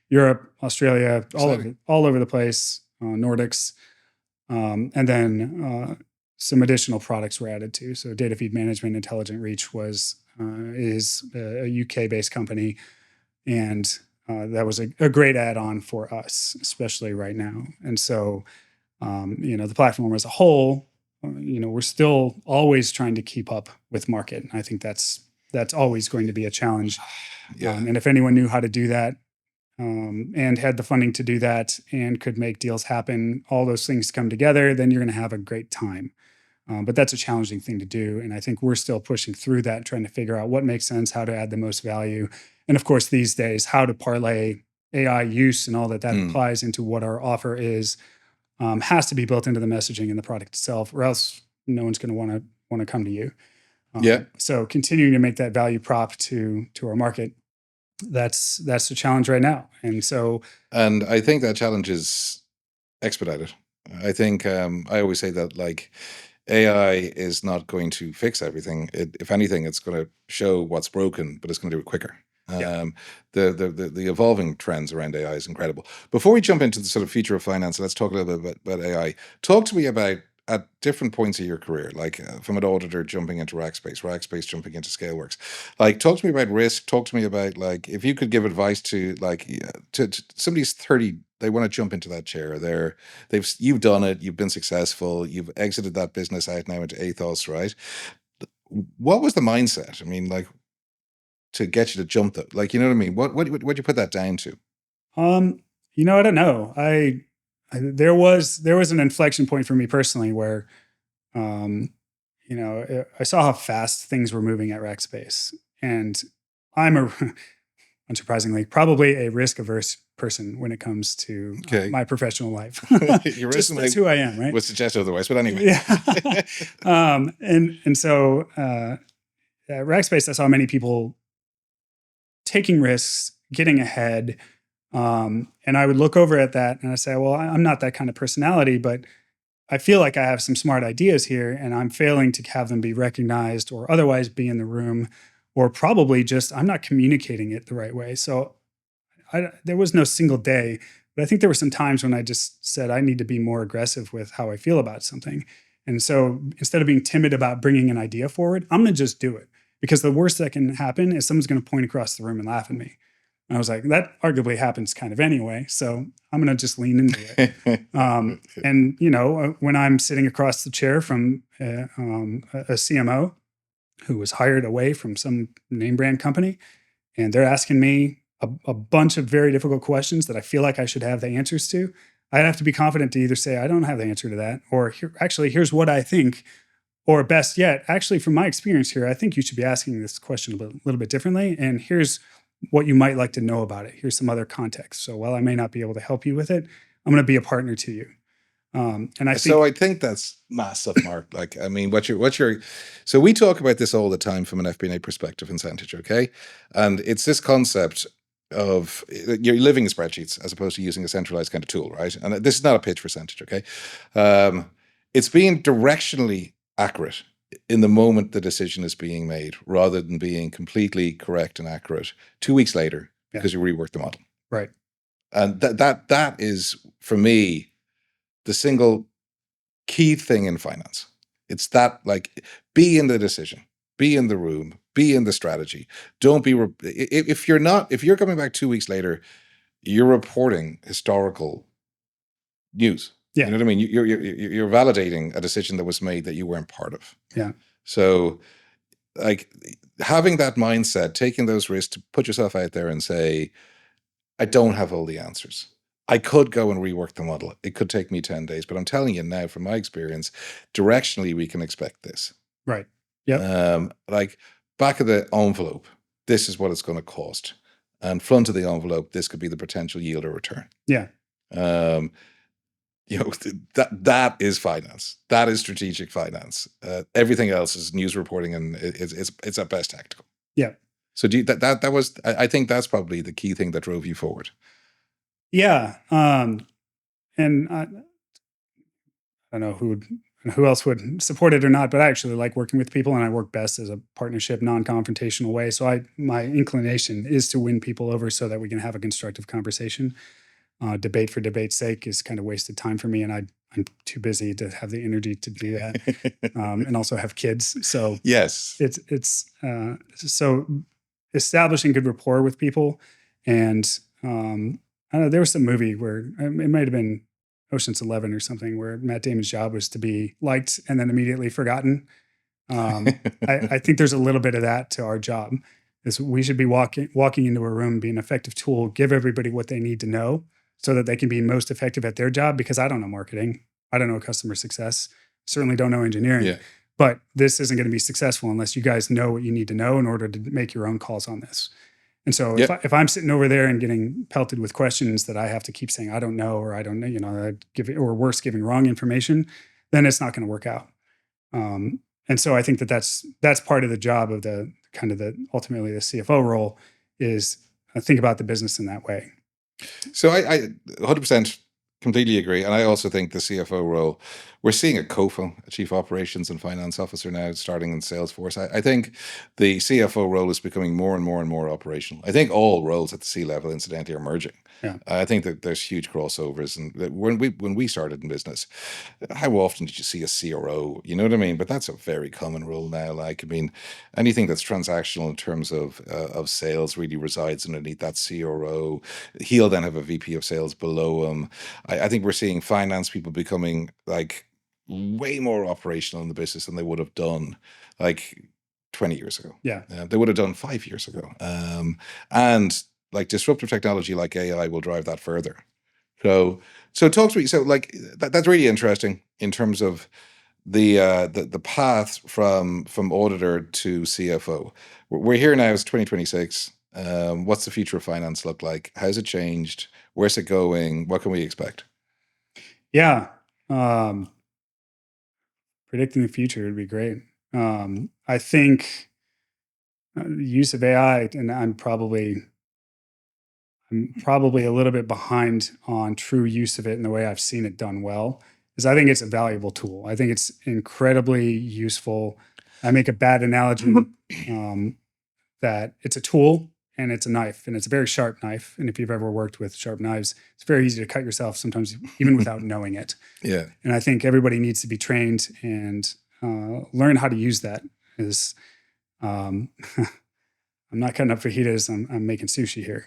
Europe, Australia, all over the place, Nordics, and then some additional products were added to. So data feed management, Intelligent Reach is a UK based company, and that was a great add-on for us, especially right now. And so, the platform as a whole, we're still always trying to keep up with market. I think that's always going to be a challenge. Yeah. And if anyone knew how to do that and had the funding to do that and could make deals happen, all those things come together, then you're going to have a great time. But that's a challenging thing to do. And I think we're still pushing through that, trying to figure out what makes sense, how to add the most value. And of course, these days, how to parlay AI use and all that applies into what our offer is. Has to be built into the messaging and the product itself, or else no one's going to want to come to you. So continuing to make that value prop to our market, that's the challenge right now. And I think that challenge is expedited. I think I always say that like AI is not going to fix everything. If anything, it's going to show what's broken, but it's going to do it quicker. The evolving trends around AI is incredible. Before we jump into the sort of future of finance, let's talk a little bit about AI. Talk to me about at different points of your career, like from an auditor jumping into Rackspace jumping into ScaleWorks. Like, talk to me about risk. Talk to me about like if you could give advice to like to somebody's 30 They want to jump into that chair. You've done it. You've been successful. You've exited that business out now into Athos, right? What was the mindset? I mean, like, to get you to jump that, like, you know what I mean? What you put that down to? I don't know. There was an inflection point for me personally where, I saw how fast things were moving at Rackspace, and I'm unsurprisingly, probably a risk-averse person when it comes to my professional life. Your Just resume that's who I am, right? would suggest otherwise, but anyway. Yeah. And so at Rackspace, I saw many people taking risks, getting ahead, and I would look over at that and I say, well, I'm not that kind of personality, but I feel like I have some smart ideas here, and I'm failing to have them be recognized or otherwise be in the room, or probably just I'm not communicating it the right way. So there was no single day, but I think there were some times when I just said I need to be more aggressive with how I feel about something. And so instead of being timid about bringing an idea forward, I'm going to just do it, because the worst that can happen is someone's going to point across the room and laugh at me. And I was like, that arguably happens kind of anyway, so I'm going to just lean into it. And when I'm sitting across the chair from a CMO who was hired away from some name brand company, and they're asking me a bunch of very difficult questions that I feel like I should have the answers to, I'd have to be confident to either say, I don't have the answer to that, or here's what I think, or best yet, actually, from my experience here, I think you should be asking this question a little bit differently, and here's what you might like to know about it. Here's some other context. So while I may not be able to help you with it, I'm going to be a partner to you. I think that's massive, Mark. Like, I mean, so we talk about this all the time from an FP&A perspective in Centage, okay? And it's this concept of you're living in spreadsheets as opposed to using a centralized kind of tool, right? And this is not a pitch for Centage, okay? It's being directionally accurate in the moment the decision is being made, rather than being completely correct and accurate 2 weeks later because you rework the model. Right. And that is, for me, the single key thing in finance. It's that, like, be in the decision, be in the room, be in the strategy. Don't be, if you're coming back 2 weeks later, you're reporting historical news. Yeah. You know what I mean? You're validating a decision that was made that you weren't part of. Yeah. So, like, having that mindset, taking those risks to put yourself out there and say, I don't have all the answers. I could go and rework the model. It could take me 10 days, but I'm telling you now, from my experience, directionally, we can expect this. Right. Yeah. Like, back of the envelope, this is what it's going to cost. And front of the envelope, this could be the potential yield or return. Yeah. That is finance. That is strategic finance. Everything else is news reporting, and it's at best tactical. Yeah. So I think that's probably the key thing that drove you forward. Yeah. And I don't know who else would support it or not, but I actually like working with people, and I work best as a partnership, non-confrontational way. So my inclination is to win people over so that we can have a constructive conversation. Debate for debate's sake is kind of wasted time for me, and I'm too busy to have the energy to do that, and also have kids. So yes, it's so establishing good rapport with people. And I don't know, there was some movie where it might have been Ocean's 11 or something, where Matt Damon's job was to be liked and then immediately forgotten. I think there's a little bit of that to our job. Is we should be walking into a room, be an effective tool, give everybody what they need to know, so that they can be most effective at their job, because I don't know marketing. I don't know customer success. Certainly don't know engineering. Yeah. But this isn't going to be successful unless you guys know what you need to know in order to make your own calls on this. And so if I'm sitting over there and getting pelted with questions that I have to keep saying, I don't know, or I don't know, or worse, giving wrong information, then it's not going to work out. And so I think that's part of the job of ultimately the CFO role, is think about the business in that way. So I 100% completely agree. And I also think the CFO role, we're seeing a COFO, a Chief Operations and Finance Officer now starting in Salesforce. I think the CFO role is becoming more and more and more operational. I think all roles at the C-level, incidentally, are merging. Yeah. I think that there's huge crossovers. And when we started in business, how often did you see a CRO? You know what I mean? But that's a very common role now. Like, I mean, anything that's transactional in terms of sales really resides underneath that CRO. He'll then have a VP of sales below him. I think we're seeing finance people becoming like way more operational in the business than they would have done like 20 years ago. Yeah. They would have done 5 years ago. And like disruptive technology like AI will drive that further. So talk to me. So like that's really interesting in terms of the path from auditor to CFO. We're here now. It's 2026. What's the future of finance look like? How's it changed? Where's it going? What can we expect? Yeah. Predicting the future would be great. I think the use of AI, and I'm probably a little bit behind on true use of it in the way I've seen it done well, is I think it's a valuable tool. I think it's incredibly useful. I make a bad analogy that it's a tool and it's a knife, and it's a very sharp knife. And if you've ever worked with sharp knives, it's very easy to cut yourself sometimes, even without knowing it. Yeah. And I think everybody needs to be trained and learn how to use that. I'm not cutting up fajitas. I'm making sushi here.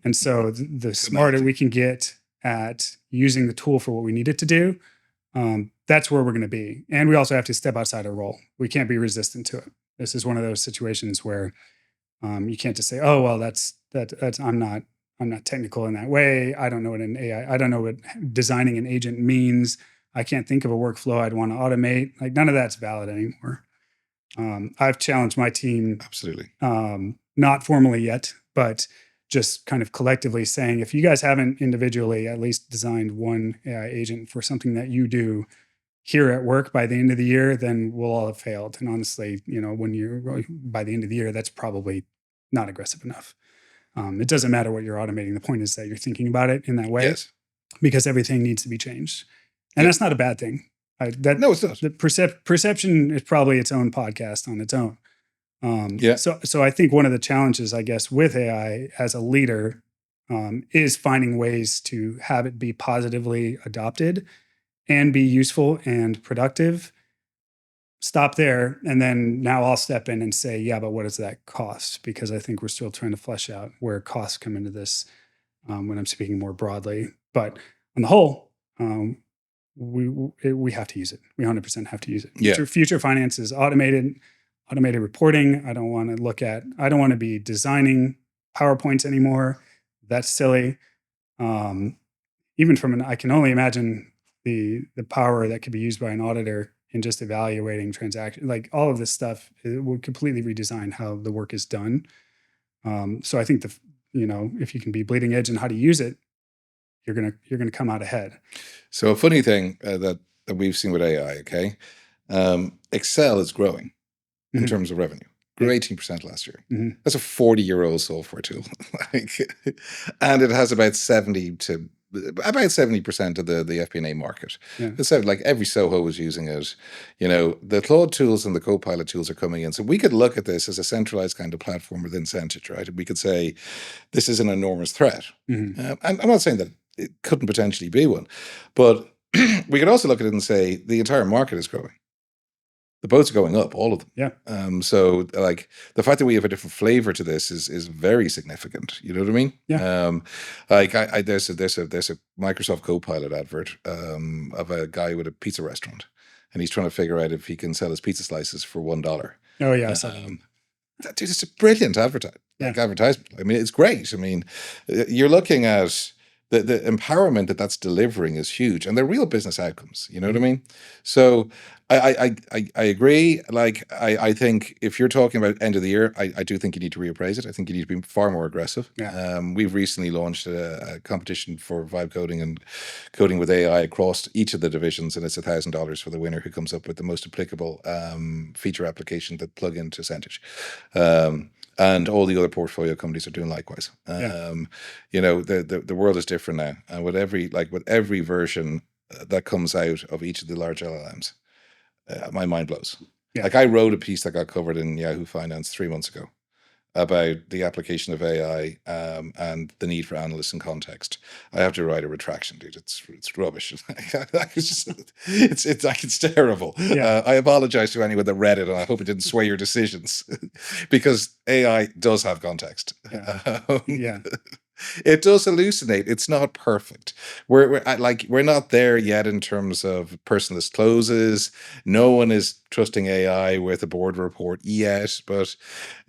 And so the smarter we can get at using the tool for what we need it to do, that's where we're going to be. And we also have to step outside our role. We can't be resistant to it. This is one of those situations where you can't just say, "Oh, well, that's I'm not technical in that way. I don't know what an AI. I don't know what designing an agent means. I can't think of a workflow I'd want to automate." Like none of that's valid anymore. I've challenged my team, Absolutely, not formally yet, but just kind of collectively saying, if you guys haven't individually at least designed one AI agent for something that you do here at work by the end of the year, then we'll all have failed. And honestly, when you're by the end of the year, that's probably not aggressive enough. It doesn't matter what you're automating. The point is that you're thinking about it in that way, yes, because everything needs to be changed. And that's not a bad thing. No, it's not. The perception is probably its own podcast on its own. Yeah. So I think one of the challenges, I guess, with AI as a leader is finding ways to have it be positively adopted and be useful and productive. Stop there. And then now I'll step in and say, yeah, but what does that cost? Because I think we're still trying to flesh out where costs come into this when I'm speaking more broadly. But on the whole, we have to use it. We 100% have to use it. Yeah. Future finance is automated reporting. I don't want to be designing PowerPoints anymore. That's silly. Even I can only imagine the power that could be used by an auditor in just evaluating transactions. Like all of this stuff, it would completely redesign how the work is done. So I think if you can be bleeding edge in how to use it, you're gonna come out ahead. So a funny thing that we've seen with AI, okay, Excel is growing in terms of revenue. Grew 18% last year. Mm-hmm. That's a 40-year-old software tool, and it has about 70% of the FP&A market. Yeah. It's like every Soho is using it. The Claude tools and the Copilot tools are coming in. So we could look at this as a centralized kind of platform within Centage, right? We could say this is an enormous threat. Mm-hmm. And I'm not saying that it couldn't potentially be one, but we could also look at it and say the entire market is growing. The boats are going up, all of them. Yeah. So like the fact that we have a different flavor to this is very significant. You know what I mean? Yeah. Like there's a Microsoft Copilot advert of a guy with a pizza restaurant, and he's trying to figure out if he can sell his pizza slices for $1. Oh yeah. Dude, it's a brilliant advertisement. I mean, it's great. I mean, you're looking at the empowerment that's delivering is huge, and they're real business outcomes. You know what I mean? So I agree. Like I think if you're talking about end of the year, I do think you need to reappraise it. I think you need to be far more aggressive. Yeah. We've recently launched a competition for vibe coding and coding with AI across each of the divisions, and it's $1,000 for the winner who comes up with the most applicable feature application that plug into Centage. And all the other portfolio companies are doing likewise. The world is different now, and with every version that comes out of each of the large LLMs, my mind blows. Yeah. Like I wrote a piece that got covered in Yahoo Finance 3 months ago about the application of AI and the need for analysts in context. I have to write a retraction, dude. It's rubbish. It's terrible. Yeah. I apologize to anyone that read it, and I hope it didn't sway your decisions, because AI does have context. Yeah. It does hallucinate. It's not perfect. We're not there yet in terms of personalist closes. No one is trusting AI with a board report yet, but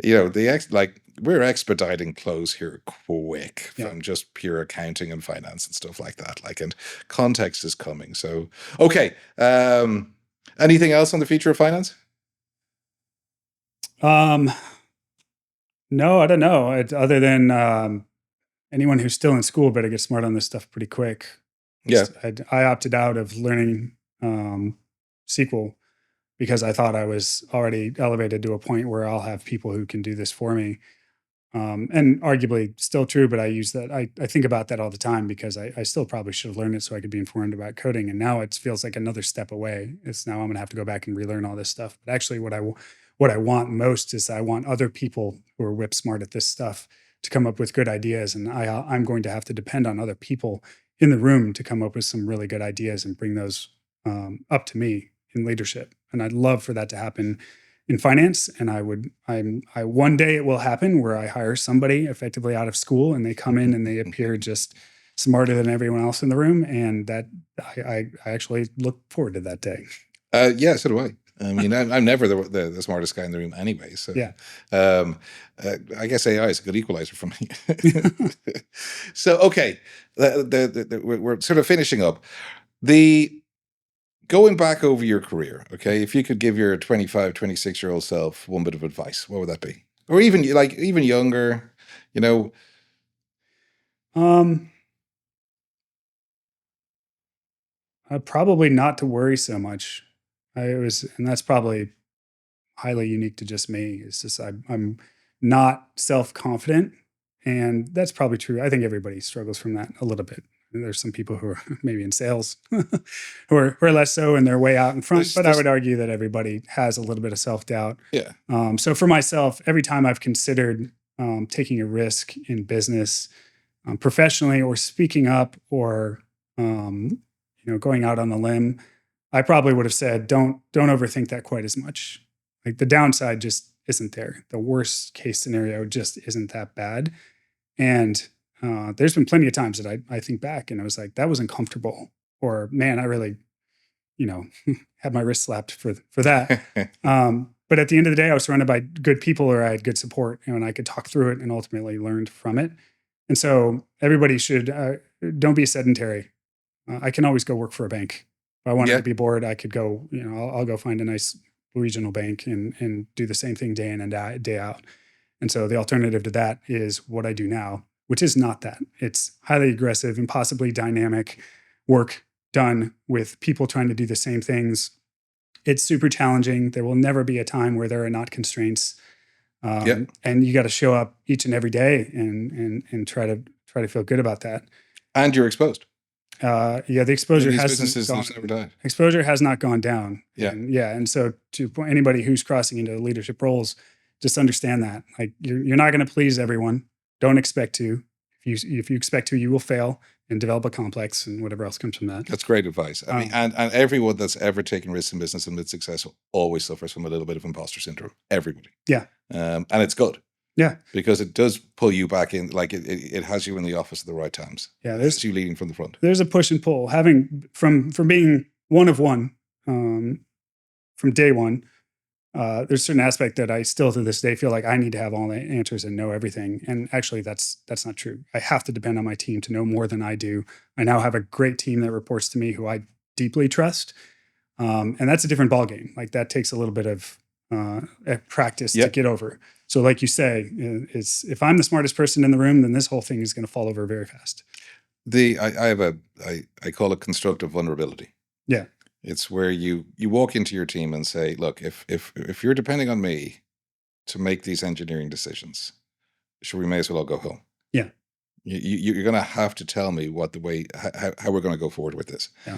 we're expediting close here quick from just pure accounting and finance and stuff like that. And context is coming. So okay. Anything else on the future of finance? No, I don't know. Other than anyone who's still in school better get smart on this stuff pretty quick. Yeah. I opted out of learning SQL because I thought I was already elevated to a point where I'll have people who can do this for me. And arguably still true, but I use that. I think about that all the time because I still probably should have learned it so I could be informed about coding. And now it feels like another step away. It's now I'm going to have to go back and relearn all this stuff. But actually what I want most is I want other people who are whip smart at this stuff to come up with good ideas. And I'm going to have to depend on other people in the room to come up with some really good ideas and bring those up to me in leadership. And I'd love for that to happen in finance. And I one day it will happen where I hire somebody effectively out of school and they come in and they appear just smarter than everyone else in the room. And that I actually look forward to that day. Yeah, so do I. I mean, I'm never the smartest guy in the room anyway. So yeah, I guess AI is a good equalizer for me. So okay, we're sort of finishing up. Going back over your career, okay, if you could give your 25, 26-year-old self one bit of advice, what would that be? Or even younger, Probably not to worry so much. And that's probably highly unique to just me. It's just I'm not self-confident, and that's probably true. I think everybody struggles from that a little bit. There's some people who are maybe in sales who are less so, and they're way out in front. But I would argue that everybody has a little bit of self-doubt. Yeah. So for myself, every time I've considered taking a risk in business, professionally, or speaking up, or going out on a limb, I probably would have said, don't overthink that quite as much. Like the downside just isn't there. The worst case scenario just isn't that bad. And there's been plenty of times that I think back and I was like, that was uncomfortable, or man, I really, had my wrist slapped for that. But at the end of the day, I was surrounded by good people, or I had good support, and I could talk through it and ultimately learned from it. And so everybody should, don't be sedentary. I can always go work for a bank. If I wanted to be bored, I could go, I'll go find a nice regional bank and do the same thing day in and day out. And so the alternative to that is what I do now, which is not that. It's highly aggressive and possibly dynamic work done with people trying to do the same things. It's super challenging. There will never be a time where there are not constraints. And you got to show up each and every day and try to feel good about that. And you're exposed. The exposure exposure has not gone down. Yeah. And so to anybody who's crossing into leadership roles, just understand that like you're not going to please everyone. Don't expect to. If you expect to, you will fail and develop a complex and whatever else comes from that. That's great advice. I mean, and everyone that's ever taken risks in business and been successful always suffers from a little bit of imposter syndrome. Everybody. Yeah. And it's good. Yeah. Because it does pull you back in, like it has you in the office at the right times. Yeah. There's you leading from the front. There's a push and pull. Having from being one of one, from day one, there's a certain aspect that I still to this day feel like I need to have all the answers and know everything. And actually that's not true. I have to depend on my team to know more than I do. I now have a great team that reports to me who I deeply trust. And that's a different ballgame. Like that takes a little bit of practice to get over. So like you say, if I'm the smartest person in the room, then this whole thing is going to fall over very fast. I call it constructive vulnerability. Yeah. It's where you walk into your team and say, look, if you're depending on me to make these engineering decisions, sure, we may as well all go home. Yeah. You're going to have to tell me what the way how we're going to go forward with this. Yeah.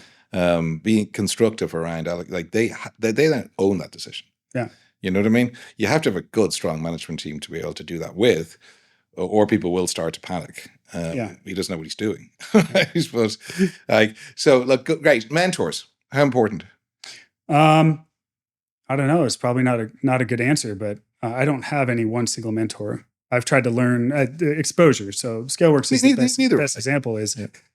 Being constructive around like they don't own that decision. Yeah. You know what I mean? You have to have a good, strong management team to be able to do that with, or people will start to panic. He doesn't know what he's doing, I suppose. Like, so look, great. Mentors, how important? I don't know. It's probably not a good answer, but I don't have any one single mentor. I've tried to learn exposure. So ScaleWorks is the best example.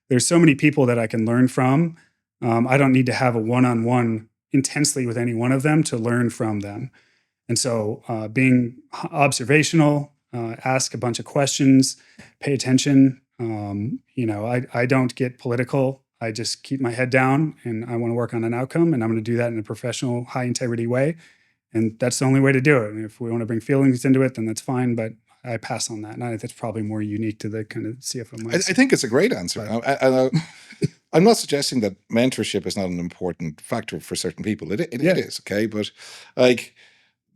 There's so many people that I can learn from. I don't need to have a one-on-one intensely with any one of them to learn from them. And so being observational, ask a bunch of questions, pay attention. I don't get political. I just keep my head down and I want to work on an outcome, and I'm going to do that in a professional, high integrity way. And that's the only way to do it. And if we want to bring feelings into it, then that's fine. But I pass on that. And I think that's probably more unique to the kind of CFO mindset. I think it's a great answer. I'm not suggesting that mentorship is not an important factor for certain people. It is, okay? But like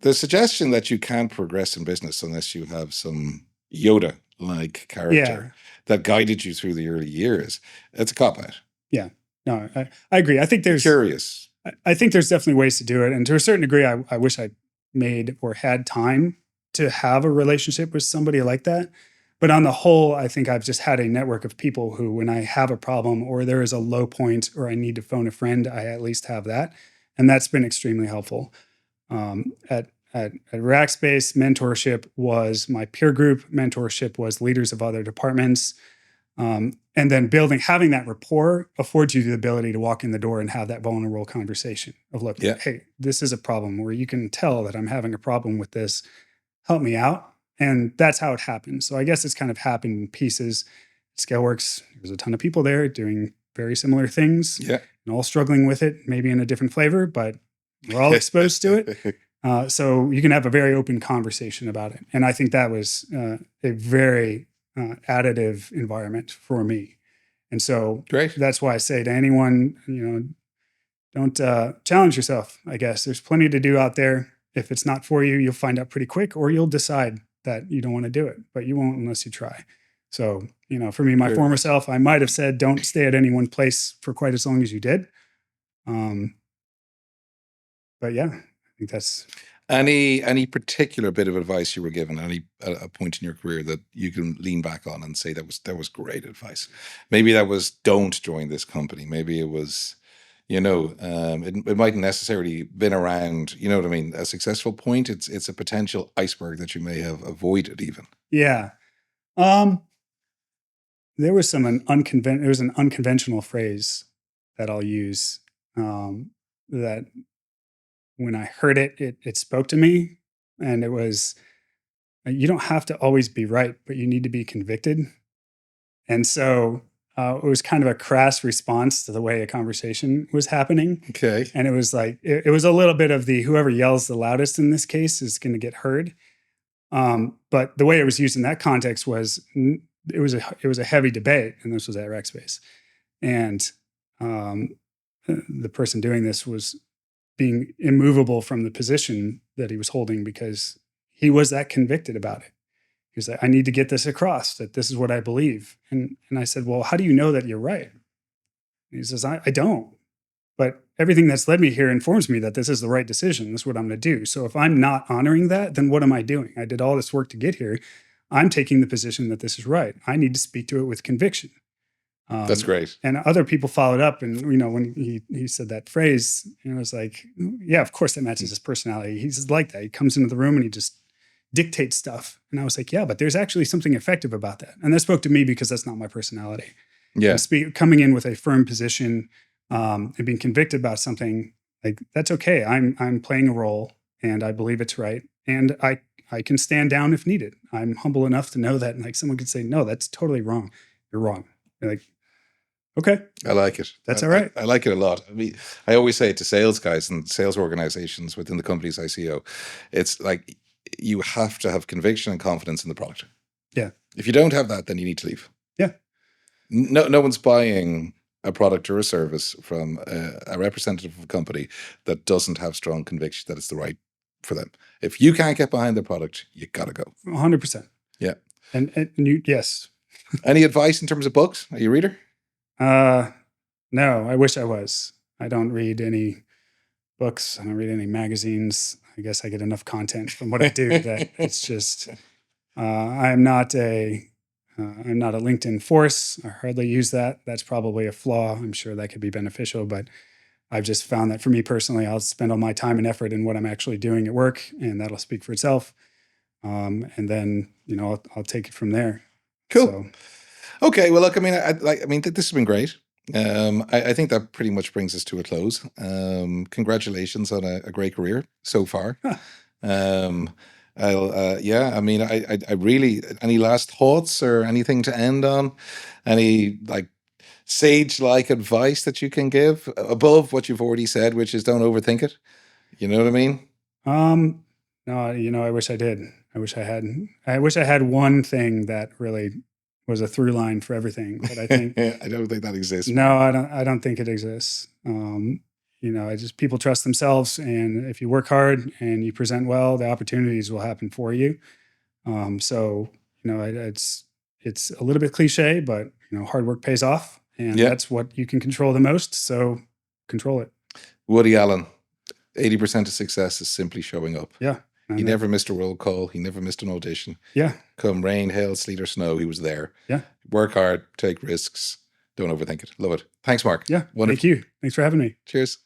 the suggestion that you can't progress in business unless you have some Yoda-like character that guided you through the early years, it's a cop-out. Yeah. No, I agree. I think there's... Curious. I think there's definitely ways to do it. And to a certain degree, I wish I made or had time to have a relationship with somebody like that. But on the whole, I think I've just had a network of people who, when I have a problem or there is a low point or I need to phone a friend, I at least have that. And that's been extremely helpful. At Rackspace, mentorship was my peer group. Mentorship was leaders of other departments. And then having that rapport affords you the ability to walk in the door and have that vulnerable conversation of, look, hey, this is a problem where you can tell that I'm having a problem with this. Help me out. And that's how it happened. So I guess it's kind of happened in pieces. ScaleWorks, there's a ton of people there doing very similar things and all struggling with it, maybe in a different flavor, but we're all exposed to it. So you can have a very open conversation about it. And I think that was a very additive environment for me. And so that's why I say to anyone, don't challenge yourself, I guess. There's plenty to do out there. If it's not for you, you'll find out pretty quick, or you'll decide that you don't want to do it, but you won't unless you try. So, for me, my former self, I might have said, don't stay at any one place for quite as long as you did. But yeah, I think that's... Any particular bit of advice you were given, a point in your career that you can lean back on and say that was great advice? Maybe that was, don't join this company. Maybe it was, it mightn't necessarily been around, you know what I mean? A successful point. It's a potential iceberg that you may have avoided even. Yeah. There was an unconventional phrase that I'll use that when I heard it, it spoke to me, and it was, you don't have to always be right, but you need to be convicted. And so it was kind of a crass response to the way a conversation was happening. Okay. And it was like, it was a little bit of the whoever yells the loudest in this case is going to get heard. But the way it was used in that context was, it was a heavy debate, and this was at Rackspace. And the person doing this was being immovable from the position that he was holding because he was that convicted about it. He was like, I need to get this across, that this is what I believe. And I said, well, how do you know that you're right? And he says, I don't. But everything that's led me here informs me that this is the right decision. This is what I'm going to do. So if I'm not honoring that, then what am I doing? I did all this work to get here. I'm taking the position that this is right. I need to speak to it with conviction. That's great. And other people followed up, and when he said that phrase, it was like, yeah, of course that matches his personality. He's like that. He comes into the room and he just dictates stuff. And I was like, yeah, but there's actually something effective about that. And that spoke to me because that's not my personality. Yeah, coming in with a firm position and being convicted about something, like, that's okay. I'm playing a role, and I believe it's right, and I can stand down if needed. I'm humble enough to know that, like, someone could say, no, that's totally wrong. You're wrong. You're like, okay. I like it. That's all right. I like it a lot. I mean, I always say it to sales guys and sales organizations within the companies I CEO, it's like, you have to have conviction and confidence in the product. Yeah. If you don't have that, then you need to leave. Yeah. No one's buying a product or a service from a representative of a company that doesn't have strong conviction that it's the right for them. If you can't get behind the product, you got to go. 100%. Yeah. And you, yes. Any advice in terms of books? Are you a reader? No, I wish I was. I don't read any books. I don't read any magazines. I guess I get enough content from what I do that it's just, I'm not a LinkedIn force. I hardly use that. That's probably a flaw. I'm sure that could be beneficial, but I've just found that for me personally, I'll spend all my time and effort in what I'm actually doing at work, and that'll speak for itself. And then, I'll take it from there. Cool. So, Okay. Well, look, I mean, this has been great. I think that pretty much brings us to a close. Congratulations on a great career so far. Yeah, I mean, I really, any last thoughts or anything to end on? Any like sage-like advice that you can give above what you've already said, which is don't overthink it? You know what I mean? no, I wish I did. I wish I had one thing that really was a through line for everything. But I think I don't think that exists. no, I don't think it exists. People trust themselves, and if you work hard and you present well, the opportunities will happen for you. It's a little bit cliche, but hard work pays off, and that's what you can control the most. So control it. Woody Allen, 80% of success is simply showing up. Yeah. He never missed a roll call. He never missed an audition. Yeah. Come rain, hail, sleet, or snow, he was there. Yeah. Work hard, take risks. Don't overthink it. Love it. Thanks, Mark. Yeah. Wonderful. Thank you. Thanks for having me. Cheers.